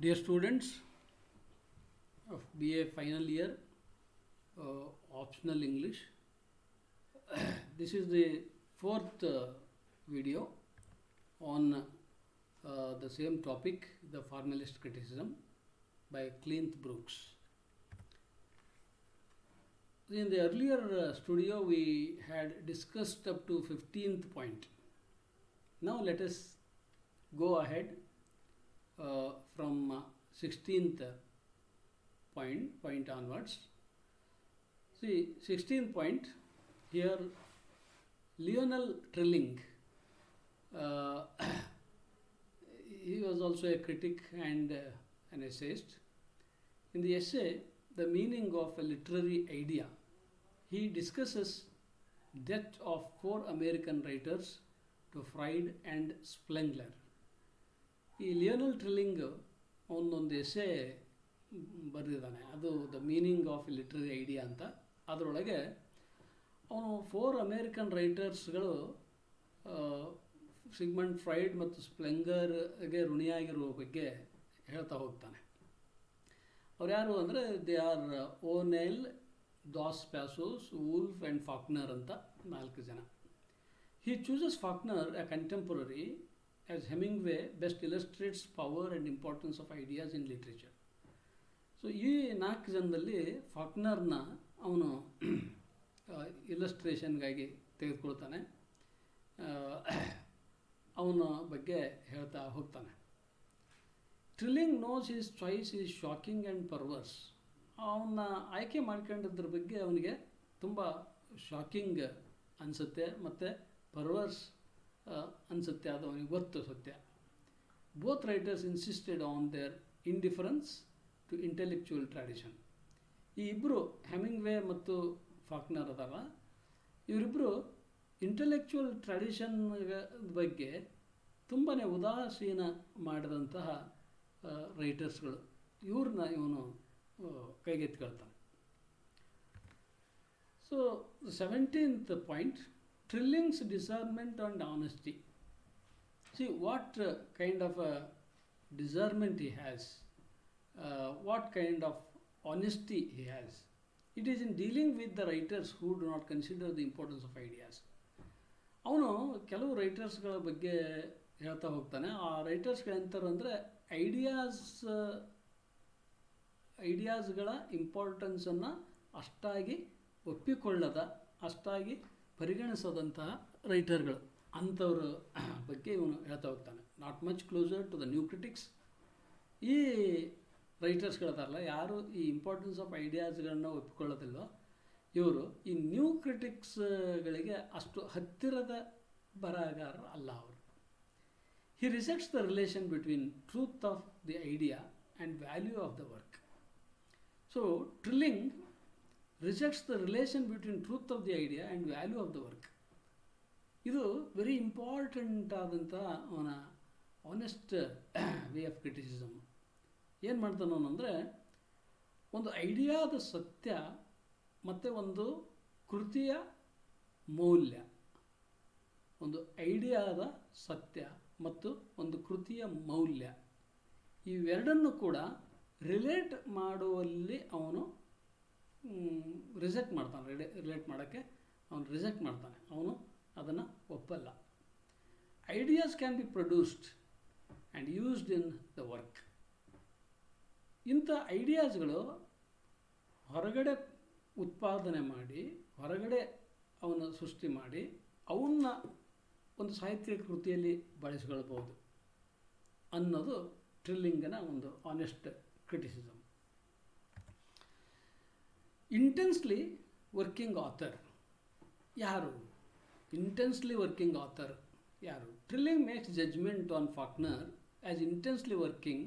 Dear students of BA final year, optional English, this is the fourth video on the same topic, the formalist criticism by Clint Brooks. In the earlier studio, we had discussed up to 15th point. Now let us go ahead from 16th point onwards. See, 16th point here, Lionel Trilling, he was also a critic and an essayist. In the essay, The Meaning of a Literary Idea, he discusses death of 4 American writers to Freud and Spengler. ಈ Lionel ಟ್ರಿಲ್ಲಿಂಗ್ ಅವನೊಂದು ಎಸೆ ಬರೆದಿದ್ದಾನೆ, ಅದು the meaning of literary idea ಅಂತ. ಅದರೊಳಗೆ ಅವನು 4 American ರೈಟರ್ಸ್ಗಳು Sigmund fried ಮತ್ತು ಸ್ಪ್ಲೆಂಗರ್ಗೆ ಋಣಿಯಾಗಿರುವ ಬಗ್ಗೆ ಹೇಳ್ತಾ ಹೋಗ್ತಾನೆ. ಅವ್ರು ಯಾರು ಅಂದರೆ they are O'Neill, Dos Passos, Woolf and Faulkner ಅಂತ 4 ಜನ. He chooses Faulkner, a contemporary, as Hemingway best illustrates power and importance of ideas in literature. So ಈ 4 ಜನದಲ್ಲಿ ಫಾಕ್ನರ್ನ ಅವನು ಇಲ್ಲಸ್ಟ್ರೇಷನ್ಗಾಗಿ ತೆಗೆದುಕೊಳ್ತಾನೆ, ಅವನ ಬಗ್ಗೆ ಹೇಳ್ತಾ ಹೋಗ್ತಾನೆ. Trilling knows his choice is shocking and perverse. ಅವನ್ನ ಆಯ್ಕೆ ಮಾಡ್ಕೊಂಡಿದ್ರ ಬಗ್ಗೆ ಅವನಿಗೆ ತುಂಬ ಶಾಕಿಂಗ್ ಅನಿಸುತ್ತೆ ಮತ್ತು ಪರ್ವರ್ಸ್ ಅನಿಸುತ್ತೆ, ಅದು ಅವನಿಗೆ ಗೊತ್ತು ಸತ್ಯ. Both writers insisted on their indifference to intellectual tradition. ಈ ಇಬ್ಬರು ಹೆಮಿಂಗ್ವೇ ಮತ್ತು ಫಾಕ್ನರ್ ಅದಾರ, ಇವರಿಬ್ಬರು ಇಂಟೆಲೆಕ್ಚುವಲ್ ಟ್ರ್ಯಾಡಿಷನ್ ಬಗ್ಗೆ ತುಂಬಾ ಉದಾಸೀನ ಮಾಡಿದಂತಹ ರೈಟರ್ಸ್ಗಳು. ಇವ್ರನ್ನ ಇವನು ಕೈಗೆತ್ತಿಕೊಳ್ತಾನೆ. So 17th point, Trilling's discernment and honesty. See what kind of a discernment he has, what kind of honesty he has. It is in dealing with the writers who do not consider the importance of ideas. ಅವನು ಕೆಲವು ರೈಟರ್ಸ್ಗಳ ಬಗ್ಗೆ ಹೇಳ್ತಾ ಹೋಗ್ತಾನೆ. ಆ ರೈಟರ್ಸ್ಗಳಂತಾರೆ ಅಂದರೆ ಐಡಿಯಾಸ್ಗಳ ಇಂಪಾರ್ಟೆನ್ಸನ್ನು ಅಷ್ಟಾಗಿ ಒಪ್ಪಿಕೊಳ್ಳದ, ಅಷ್ಟಾಗಿ ಪರಿಗಣಿಸದಂತಹ ರೈಟರ್ಗಳು, ಅಂಥವ್ರ ಬಗ್ಗೆ ಇವನು ಹೇಳ್ತಾ ಹೋಗ್ತಾನೆ. Not much closer to the new critics. ಈ ರೈಟರ್ಸ್ಗಳದಾರಲ್ಲ, ಯಾರು ಈ ಇಂಪಾರ್ಟೆನ್ಸ್ ಆಫ್ ಐಡಿಯಾಸ್ಗಳನ್ನ ಒಪ್ಪಿಕೊಳ್ಳೋದಿಲ್ವೋ ಇವರು ಈ ನ್ಯೂ ಕ್ರಿಟಿಕ್ಸ್ಗಳಿಗೆ ಅಷ್ಟು ಹತ್ತಿರದ ಬರಹಗಾರರು ಅಲ್ಲ ಅವರು. He rejects the relation between truth of the idea and value of the work. So Trilling rejects the relation between truth of the idea and value of the work. ಇದು very important ಆದಂಥ ಅವನ honest way of criticism. ಏನು ಮಾಡ್ತಾನೋ ಅಂದರೆ, ಒಂದು ಐಡಿಯಾದ ಸತ್ಯ ಮತ್ತು ಒಂದು ಕೃತಿಯ ಮೌಲ್ಯ, ಒಂದು ಐಡಿಯಾದ ಸತ್ಯ ಮತ್ತು ಒಂದು ಕೃತಿಯ ಮೌಲ್ಯ, ಇವೆರಡನ್ನು ಕೂಡ ರಿಲೇಟ್ ಮಾಡುವಲ್ಲಿ ಅವನು ರಿಜೆಕ್ಟ್ ಮಾಡ್ತಾನೆ. ರಿಲೇಟ್ ಮಾಡೋಕ್ಕೆ ಅವನು ರಿಜೆಕ್ಟ್ ಮಾಡ್ತಾನೆ, ಅವನು ಅದನ್ನು ಒಪ್ಪಲ್ಲ. Ideas can be produced and used in the work. ಇಂಥ ಐಡಿಯಾಸ್ಗಳು ಹೊರಗಡೆ ಉತ್ಪಾದನೆ ಮಾಡಿ, ಹೊರಗಡೆ ಅವನು ಸೃಷ್ಟಿ ಮಾಡಿ, ಅವನ್ನ ಒಂದು ಸಾಹಿತ್ಯ ಕೃತಿಯಲ್ಲಿ ಬಳಸಿಕೊಳ್ಬೋದು ಅನ್ನೋದು ಟ್ರಿಲ್ಲಿಂಗನ ಒಂದು honest criticism. Intensely working author ಯಾರು? ಇಂಟೆನ್ಸ್ಲಿ ವರ್ಕಿಂಗ್ ಆಥರ್ ಯಾರು? Trilling makes judgement on Faulkner as intensely working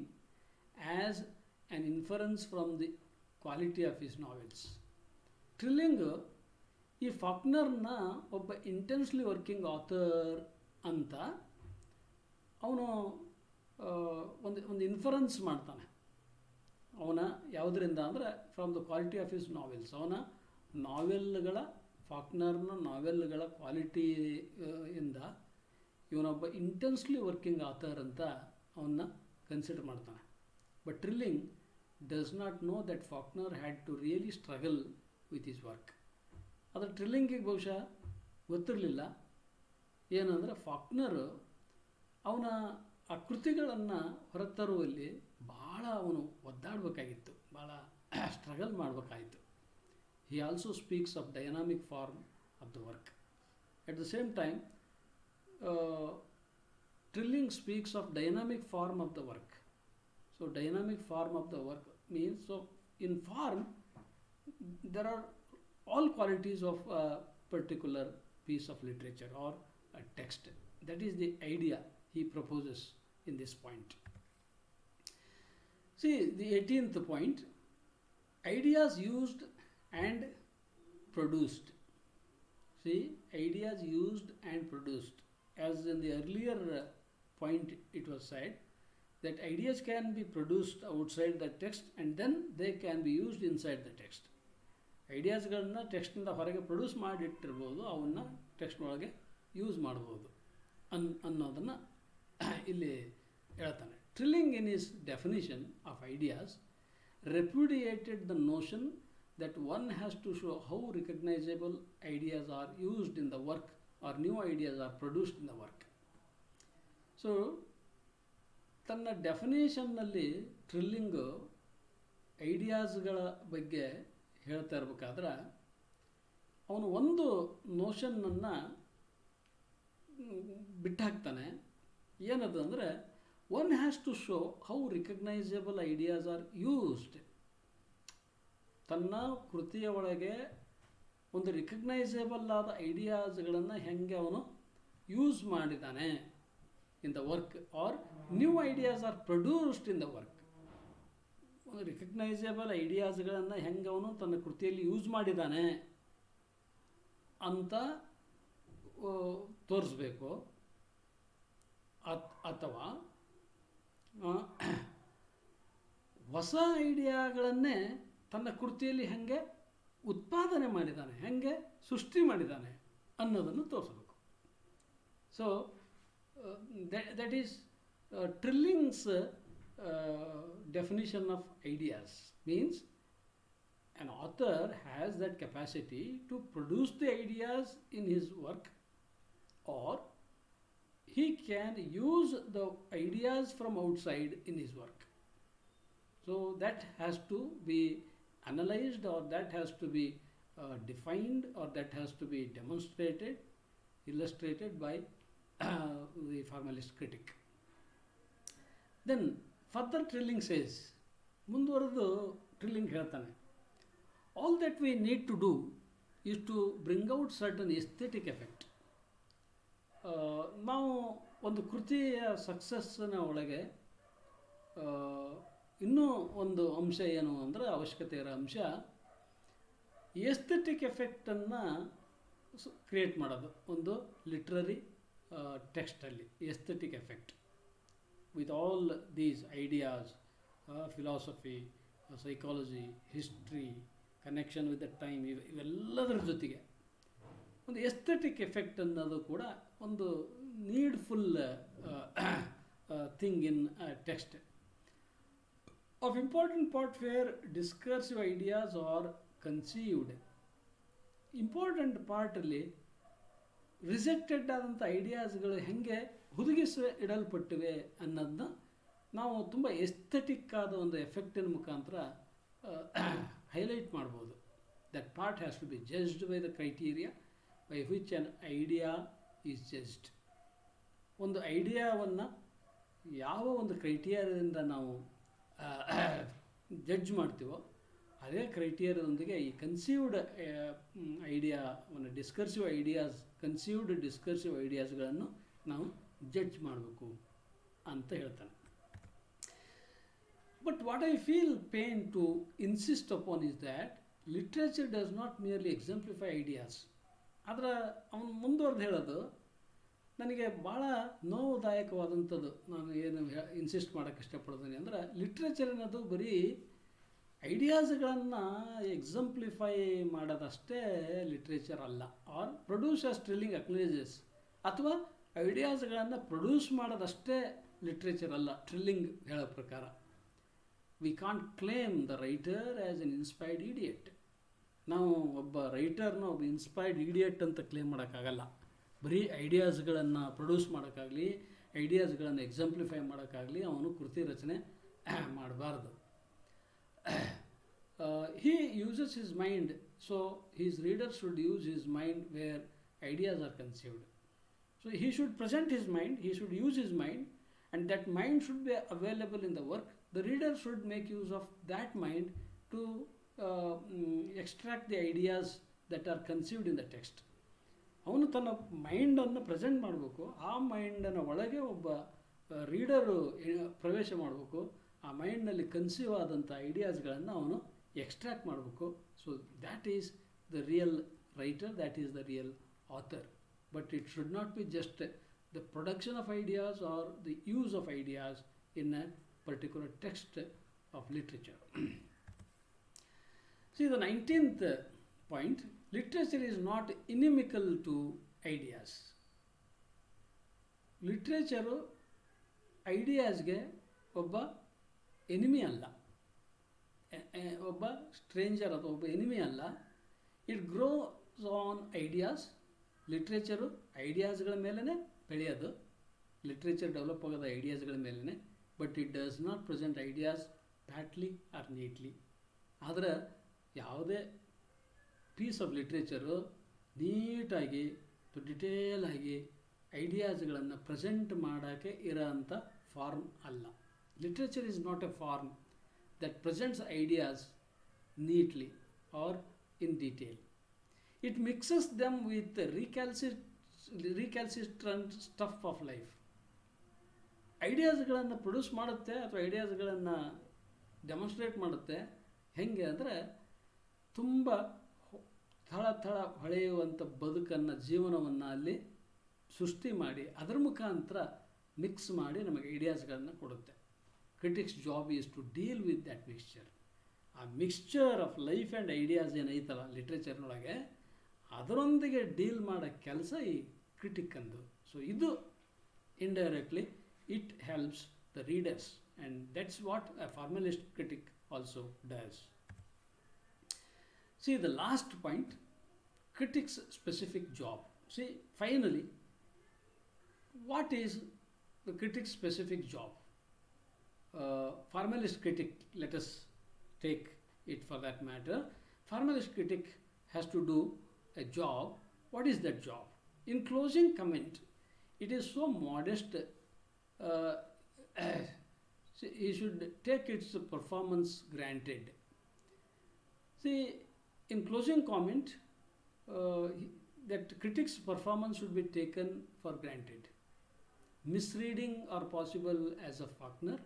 as an inference from the quality of his novels. Trilling ಈ ಫಾಕ್ನರ್ನ ಒಬ್ಬ ಇಂಟೆನ್ಸ್ಲಿ ವರ್ಕಿಂಗ್ ಆಥರ್ ಅಂತ ಅವನು ಒಂದು ಇನ್ಫರೆನ್ಸ್ ಮಾಡ್ತಾನೆ. ಅವನ ಯಾವುದರಿಂದ ಅಂದರೆ from the quality of his novels. ಅವನ ನಾವೆಲ್ಗಳ, ಫಾಕ್ನರ್ನ ನಾವೆಲ್ಗಳ ಕ್ವಾಲಿಟಿಯಿಂದ ಇವನೊಬ್ಬ ಇಂಟೆನ್ಸ್ಲಿ ವರ್ಕಿಂಗ್ ಆಥರ್ ಅಂತ ಅವನ್ನ ಕನ್ಸಿಡರ್ ಮಾಡ್ತಾನೆ. But Trilling does not know that Faulkner had to really struggle with his work. ಆದರೆ ಟ್ರಿಲ್ಲಿಂಗಿಗೆ ಬಹುಶಃ ಗೊತ್ತಿರಲಿಲ್ಲ ಏನಂದರೆ ಫಾಕ್ನರ್ ಅವನ ಆ ಕೃತಿಗಳನ್ನು ಹೊರತರುವಲ್ಲಿ ಭಾಳ ಅವನು ಒದ್ದಾಡಬೇಕಾಗಿತ್ತು, ಭಾಳ struggle ಮಾಡಬೇಕಾಯಿತು. He also speaks of dynamic form of the work. At the same time, Trilling speaks of dynamic form of the work. So dynamic form of the work means, so in form there are all qualities of a particular piece of literature or a text. That is the idea he proposes in this point. See the 18th point, ideas used and produced. See, ideas used and produced. As in the earlier point it was said that ideas can be produced outside the text and then they can be used inside the text. ಐಡಿಯಾಸ್ಗಳನ್ನ ಟೆಕ್ಸ್ಟಿಂದ ಹೊರಗೆ produce ಮಾಡಿಟ್ಟಿರ್ಬೋದು, ಅವನ್ನ text ಒಳಗೆ use ಮಾಡ್ಬೋದು ಅನ್ನೋದನ್ನು ಇಲ್ಲಿ ಹೇಳ್ತಾನೆ. Trilling in his definition of ideas repudiated the notion that one has to show how recognizable ideas are used in the work or new ideas are produced in the work. So ತನ್ನ ಡೆಫಿನೇಷನ್ನಲ್ಲಿ ಟ್ರಿಲ್ಲಿಂಗು ಐಡಿಯಾಸ್ಗಳ ಬಗ್ಗೆ ಹೇಳ್ತಾ ಇರಬೇಕಾದ್ರೆ ಅವನು ಒಂದು ನೋಷನ್ನನ್ನು ಬಿಟ್ಟು ಹಾಕ್ತಾನೆ. ಏನದು ಅಂದರೆ, one has to show how recognisable ideas are used. ತನ್ನ ಕೃತಿಯ ಒಳಗೆ ಒಂದು ರಿಕಗ್ನೈಸೇಬಲ್ ಆದ ಐಡಿಯಾಸ್ಗಳನ್ನು ಹೆಂಗೆ ಅವನು ಯೂಸ್ ಮಾಡಿದ್ದಾನೆ in the work, or new ideas are produced in the work. ಒಂದು ರಿಕಗ್ನೈಸೇಬಲ್ ಐಡಿಯಾಸ್ಗಳನ್ನು ಹೆಂಗೆ ಅವನು ತನ್ನ ಕೃತಿಯಲ್ಲಿ ಯೂಸ್ ಮಾಡಿದ್ದಾನೆ ಅಂತ ತೋರಿಸ್ಬೇಕು. ಅಥವಾ ಹೊಸ ಐಡಿಯಾಗಳನ್ನೇ ತನ್ನ ಕೃತಿಯಲ್ಲಿ ಹೆಂಗೆ ಉತ್ಪಾದನೆ ಮಾಡಿದ್ದಾನೆ, ಹೆಂಗೆ ಸೃಷ್ಟಿ ಮಾಡಿದ್ದಾನೆ ಅನ್ನೋದನ್ನು ತೋರಿಸಬೇಕು. So that is Trilling's definition of ideas. Means an author has that capacity to produce the ideas in his work, or he can use the ideas from outside in his work. So that has to be analyzed, or that has to be defined, or that has to be demonstrated, illustrated by the formalist critic. Then further Trilling says, ಮುಂದುವರೆದು Trilling ಹೇಳ್ತಾನೆ, all that we need to do is to bring out certain aesthetic effect. ನಾವು ಒಂದು ಕೃತಿಯ ಸಕ್ಸಸ್ಸಿನ ಒಳಗೆ ಇನ್ನೂ ಒಂದು ಅಂಶ ಏನು ಅಂದರೆ, ಅವಶ್ಯಕತೆ ಇರೋ ಅಂಶ ಎಸ್ಥೆಟಿಕ್ ಎಫೆಕ್ಟನ್ನು ಕ್ರಿಯೇಟ್ ಮಾಡೋದು. ಒಂದು ಲಿಟ್ರರಿ ಟೆಕ್ಸ್ಟಲ್ಲಿ aesthetic effect with all these ideas, philosophy, psychology, history, connection with the time, ಇವೆಲ್ಲದರ ಜೊತೆಗೆ ಒಂದು ಎಸ್ಥೆಟಿಕ್ ಎಫೆಕ್ಟ್ ಅನ್ನೋದು ಕೂಡ ಒಂದು needful thing in text. Of important part where discursive ideas are conceived. Important ಪಾರ್ಟಲ್ಲಿ ರಿಜೆಕ್ಟೆಡ್ ಆದಂಥ ಐಡಿಯಾಸ್ಗಳು ಹೆಂಗೆ ಹುದುಗಿಸಿ ಇಡಲ್ಪಟ್ಟಿವೆ ಅನ್ನೋದನ್ನ ನಾವು ತುಂಬ ಎಸ್ಥೆಟಿಕ್ ಆದ ಒಂದು ಎಫೆಕ್ಟಿನ ಮುಖಾಂತರ ಹೈಲೈಟ್ ಮಾಡ್ಬೋದು. That part has to be judged by the criteria by which an idea is judged. ಒಂದು ಐಡಿಯಾವನ್ನು ಯಾವ ಒಂದು ಕ್ರೈಟೀರಿಯಾದಿಂದ ನಾವು ಜಡ್ಜ್ ಮಾಡ್ತೀವೋ ಅದೇ ಕ್ರೈಟೀರಿಯಾದೊಂದಿಗೆ ಈ ಕನ್ಸೀವ್ಡ್ ಐಡಿಯಾವನ್ನು ಕನ್ಸೀವ್ಡ್ ಡಿಸ್ಕರ್ಸಿವ್ ಐಡಿಯಾಸ್ಗಳನ್ನು ನಾವು ಜಡ್ಜ್ ಮಾಡಬೇಕು ಅಂತ ಹೇಳ್ತಾನೆ. But what I feel pain to insist upon is that literature does not merely exemplify ideas. ಆದರೆ ಅವನು ಮುಂದುವರೆದು ಹೇಳೋದು ನನಗೆ ಭಾಳ ನೋವುದಾಯಕವಾದಂಥದ್ದು. ನಾನು ಏನು ಇನ್ಸಿಸ್ಟ್ ಮಾಡೋಕ್ಕೆ ಇಷ್ಟಪಡ್ತೀನಿ ಅಂದರೆ, ಲಿಟ್ರೇಚರ್ ಅನ್ನೋದು ಬರೀ ಐಡಿಯಾಸ್ಗಳನ್ನು ಎಕ್ಸಾಂಪ್ಲಿಫೈ ಮಾಡೋದಷ್ಟೇ ಲಿಟ್ರೇಚರ್ ಅಲ್ಲ, ಆರ್ ಪ್ರೊಡ್ಯೂಸ್ ಆಸ್ ಟ್ರಿಲ್ಲಿಂಗ್ ಅಕ್ನಾಲೇಜಸ್, ಅಥವಾ ಐಡಿಯಾಸ್ಗಳನ್ನು ಪ್ರೊಡ್ಯೂಸ್ ಮಾಡೋದಷ್ಟೇ ಲಿಟ್ರೇಚರ್ ಅಲ್ಲ ಟ್ರಿಲ್ಲಿಂಗ್ ಹೇಳೋ ಪ್ರಕಾರ. We can't claim the writer as an inspired idiot. ನಾವು ಒಬ್ಬ ರೈಟರ್ನ ಒಬ್ಬ ಇನ್ಸ್ಪೈರ್ಡ್ ಇಡಿಯಟ್ ಅಂತ ಕ್ಲೇಮ್ ಮಾಡೋಕ್ಕಾಗಲ್ಲ. ಬರೀ ಐಡಿಯಾಸ್ಗಳನ್ನು ಪ್ರೊಡ್ಯೂಸ್ ಮಾಡೋಕ್ಕಾಗಲಿ, ಐಡಿಯಾಸ್ಗಳನ್ನು ಎಕ್ಸಾಂಪ್ಲಿಫೈ ಮಾಡೋಕ್ಕಾಗಲಿ ಅವನು ಕೃತಿ ರಚನೆ ಮಾಡಬಾರ್ದು. He uses his mind, so his reader should use his mind where ideas are conceived. So he should present his mind, he should use his mind, and that mind should be available in the work. The reader should make use of that mind to extract the ideas that are conceived in the text. ಅವನು ತನ್ನ ಮೈಂಡನ್ನು present ಮಾಡಬೇಕು. ಆ ಮೈಂಡನ್ನು ಒಳಗೆ ಒಬ್ಬ reader ಪ್ರವೇಶ ಮಾಡಬೇಕು. ಆ ಮೈಂಡ್ನಲ್ಲಿ conceive ಆದಂಥ ಐಡಿಯಾಸ್ಗಳನ್ನು ಅವನು ಎಕ್ಸ್ಟ್ರಾಕ್ಟ್ ಮಾಡಬೇಕು. So that is the real writer, that is the real author. But it should not be just the production of ideas are the use of ideas in a particular text of literature. See, the 19th point, literature is not inimical to ideas. Literature ಐಡಿಯಾಸ್ಗೆ ಒಬ್ಬ enemy ಅಲ್ಲ, ಒಬ್ಬ stranger ಅಥವಾ ಒಬ್ಬ enemy ಅಲ್ಲ. It grows on ideas. Literature ಐಡಿಯಾಸ್ಗಳ ಮೇಲೇ ಬೆಳೆಯೋದು. ಲಿಟ್ರೇಚರ್ ಡೆವಲಪ್ ಆಗೋದು ಐಡಿಯಾಸ್ಗಳ ಮೇಲೇ. But it does not present ideas patly or neatly. ಆದರೆ ಯಾವುದೇ ಪೀಸ್ ಆಫ್ ಲಿಟ್ರೇಚರು ನೀಟಾಗಿ ಡಿಟೇಲ್ ಆಗಿ ಐಡಿಯಾಸ್ಗಳನ್ನು ಪ್ರೆಸೆಂಟ್ ಮಾಡೋಕ್ಕೆ ಇರೋಂಥ ಫಾರ್ಮ್ ಅಲ್ಲ. Literature is not a form that presents ideas neatly or in detail. It mixes them with the recalcitrant stuff of life. ಐಡಿಯಾಸ್ಗಳನ್ನು produce ಮಾಡುತ್ತೆ ಅಥವಾ ಐಡಿಯಾಸ್ಗಳನ್ನು ಡೆಮಾನ್ಸ್ಟ್ರೇಟ್ ಮಾಡುತ್ತೆ. ಹೇಗೆ ಅಂದರೆ ತುಂಬ ಥಳ ಹೊಳೆಯುವಂಥ ಬದುಕನ್ನು, ಜೀವನವನ್ನು ಅಲ್ಲಿ ಸೃಷ್ಟಿ ಮಾಡಿ ಅದರ ಮುಖಾಂತರ ಮಿಕ್ಸ್ ಮಾಡಿ ನಮಗೆ ಐಡಿಯಾಸ್ಗಳನ್ನು ಕೊಡುತ್ತೆ. Critics' job is to deal with that mixture. ಆ mixture of life and ideas ಏನೈತಲ್ಲ ಲಿಟ್ರೇಚರ್ನೊಳಗೆ, ಅದರೊಂದಿಗೆ ಡೀಲ್ ಮಾಡೋ ಕೆಲಸ ಈ ಕ್ರಿಟಿಕ್ ಅಂದು. ಸೊ ಇದು indirectly it helps the readers, and that's what a formalist critic also does. See, the last point, critics' specific job. See, finally, what is the critic's specific job? Formalist critic, let us take it for that matter. Formalist critic has to do a job. What is that job? In closing comment, it is so modest, he should take its performance granted. See, in closing comment, that critic's performance should be taken for granted. Misreading are possible as a Faulkner.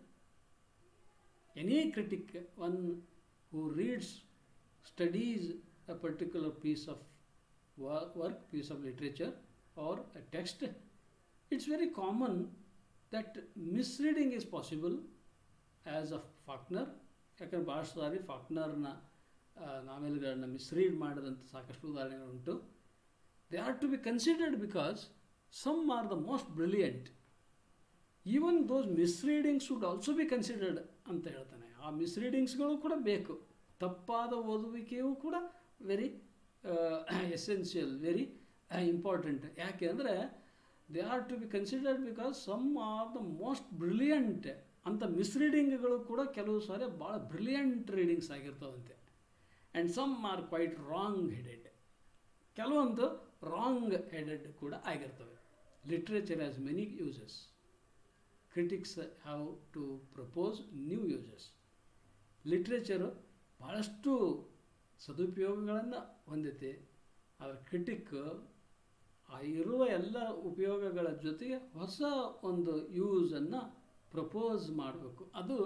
Any critic, one who reads, studies a particular piece of work, piece of literature or a text, it's very common that misreading is possible as a Faulkner. ಯಾಕಂದ್ರೆ ಭಾಳ ಸಾರಿ ಫಾಕ್ನರ್ನ ನಾವೆಲ್ಗಳನ್ನ misread ಮಾಡಿದಂಥ ಸಾಕಷ್ಟು ಉದಾಹರಣೆಗಳುಂಟು. They are to be considered because some are the most brilliant. Even those misreadings should also be considered ಅಂತ ಹೇಳ್ತಾನೆ. ಆ ಮಿಸ್ರೀಡಿಂಗ್ಸ್ಗಳು ಕೂಡ ಬೇಕು. ತಪ್ಪಾದ ಓದುವಿಕೆಯೂ ಕೂಡ ವೆರಿ ಎಸೆನ್ಷಿಯಲ್, ವೆರಿ ಇಂಪಾರ್ಟೆಂಟ್. ಯಾಕೆ ಅಂದರೆ they are to be considered because some are the most brilliant. ಅಂಥ ಮಿಸ್ರೀಡಿಂಗ್ಗಳು ಕೂಡ ಕೆಲವು ಸಾರಿ ಭಾಳ ಬ್ರಿಲಿಯಂಟ್ ರೀಡಿಂಗ್ಸ್ ಆಗಿರ್ತಾವಂತೆ. And some are quite wrong headed. ಕೆಲವೊಂದು ರಾಂಗ್ ಹೆಡೆಡ್ ಕೂಡ ಆಗಿರ್ತವೆ. Literature has many uses. Critics have to propose new uses. Literature ಭಾಳಷ್ಟು ಸದುಪಯೋಗಗಳನ್ನು ಹೊಂದೈತೆ. ಆದರೆ ಕ್ರಿಟಿಕ್ ಆ ಇರುವ ಎಲ್ಲ ಉಪಯೋಗಗಳ ಜೊತೆಗೆ ಹೊಸ ಒಂದು ಯೂಸನ್ನು ಪ್ರಪೋಸ್ ಮಾಡಬೇಕು. ಅದು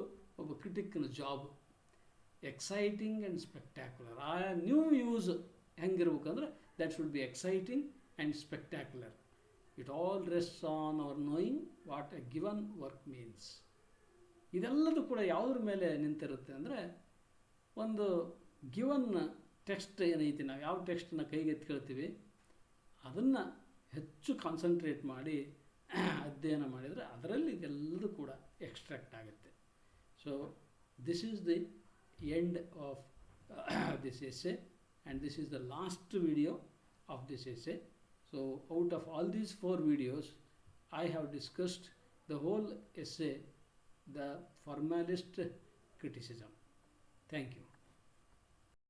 ಒಬ್ಬ ಕ್ರಿಟಿಕ್ನ ಜಾಬ್. Exciting and spectacular. ಆ ನ್ಯೂ ಯೂಸ್ ಹೆಂಗಿರ್ಬೇಕಂದ್ರೆ that should be exciting and spectacular. It all rests on our knowing what a given work means. ಇದೆಲ್ಲದೂ ಕೂಡ ಯಾವುದ್ರ ಮೇಲೆ ನಿಂತಿರುತ್ತೆ ಅಂದರೆ, ಒಂದು ಗಿವನ್ ಟೆಕ್ಸ್ಟ್ ಏನೈತಿ, ನಾವು ಯಾವ ಟೆಕ್ಸ್ಟನ್ನ ಕೈಗೆ ಎತ್ಕೊಳ್ತೀವಿ ಅದನ್ನು ಹೆಚ್ಚು ಕಾನ್ಸಂಟ್ರೇಟ್ ಮಾಡಿ ಅಧ್ಯಯನ ಮಾಡಿದರೆ ಅದರಲ್ಲಿ ಇದೆಲ್ಲದೂ ಕೂಡ ಎಕ್ಸ್ಟ್ರಾಕ್ಟ್ ಆಗುತ್ತೆ. So This is the end of this essay, and this is the last video of this essay. So out of all these 4 videos, I have discussed the whole essay, the formalist criticism. Thank you.